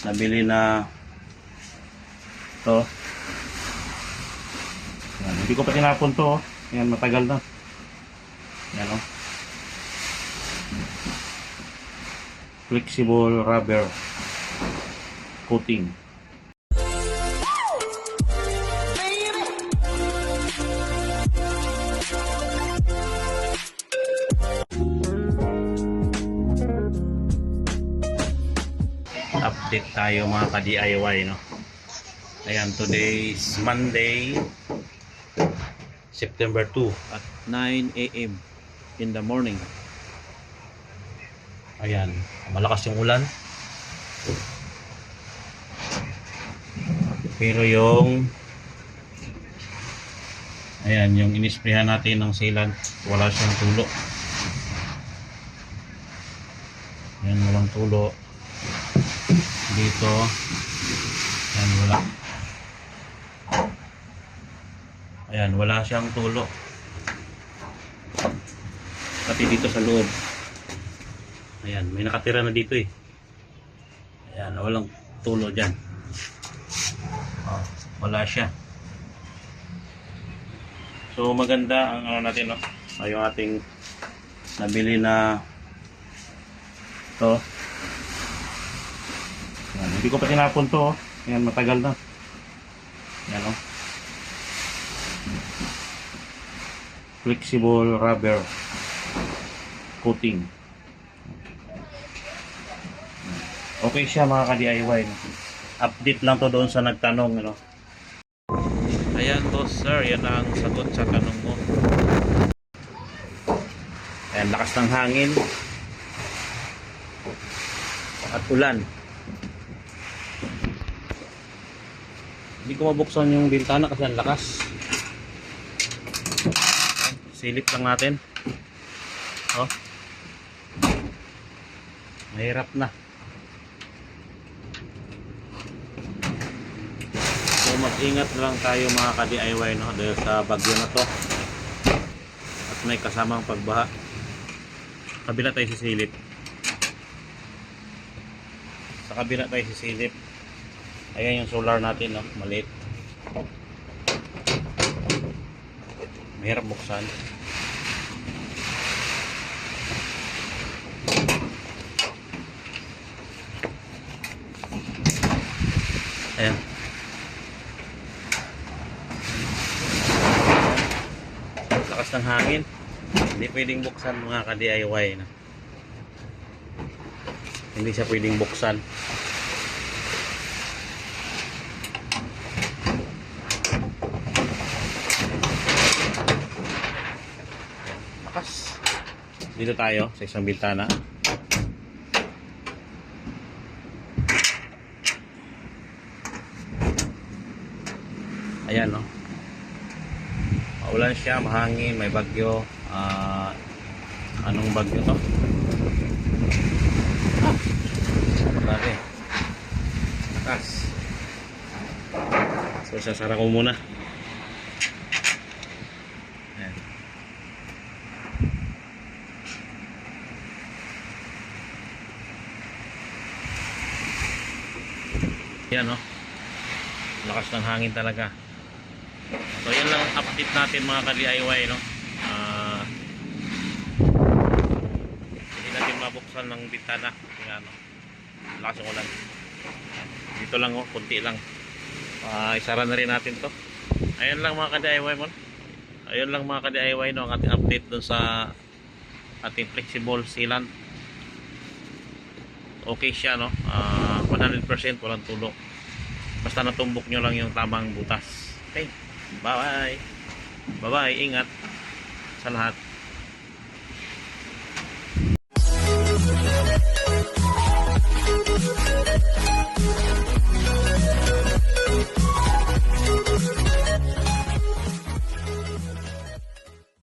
nabili na to. Yan, hindi ko pa tinapon to. Yan, matagal na. Yan, oh. Flexible rubber coating. Update tayo mga ka-DIY, no? Ayan, today is Monday, September 2 at 9 AM in the morning. Ayan, malakas yung ulan. Pero yung ayan, yung inisprehan natin ng sealant, wala siyang tulo. Ayan, walang tulo. Dito, ayan, wala. Ayan, wala siyang tulo. Pati dito sa loob. Ayan, may nakatira na dito eh. Ayan, walang tulo dyan. Oh, wala siya. So maganda ang ano natin, no? Yung ating nabili na to. Ayan, hindi ko pa tinapon to. Ayan, matagal na. Ayan, oh. Flexible rubber coating. Okay siya mga ka-DIY, no? Update lang to doon sa nagtanong, ano. Ayan to sir, yan ang sagot sa tanong mo. Ayan, lakas ng hangin at ulan. Hindi ko mabuksan yung bintana kasi ang lakas. Silip lang natin. Oh. Mahirap na. So mag-ingat lang tayo mga ka-DIY, no, dahil sa bagyo na to. At may kasamang pagbaha. Kabila tayo sisilip. Sa kabila tayo sisilip. Ayan yung solar natin, no, maliit. Mahirap buksan. Ayan. Lakas ng hangin. Hindi pwedeng buksan mga ka-DIY, no? Hindi siya pwedeng buksan. Lakas. Dito tayo sa isang bintana. Ayan, no? Maulan siya, mahangin, may bagyo. Anong bagyo to? Bakit? Lakas. So sasara ko muna. Ayan. Yan, no? Lakas ng hangin talaga. So yan lang update natin mga ka-DIY, no? Hindi natin mabuksan ng bintana kasi ano, lakas yung ulan. Dito lang, oh, kunti lang. Isara na rin natin to. Ayan lang mga ka-DIY mo. Ayun lang mga ka-DIY, no, ang ating update dun sa ating flexible sealant. Okay siya, no? 100% walang tulo. Basta natumbok nyo lang yung tamang butas. Okay, bye bye. Bye bye, ingat sa lahat.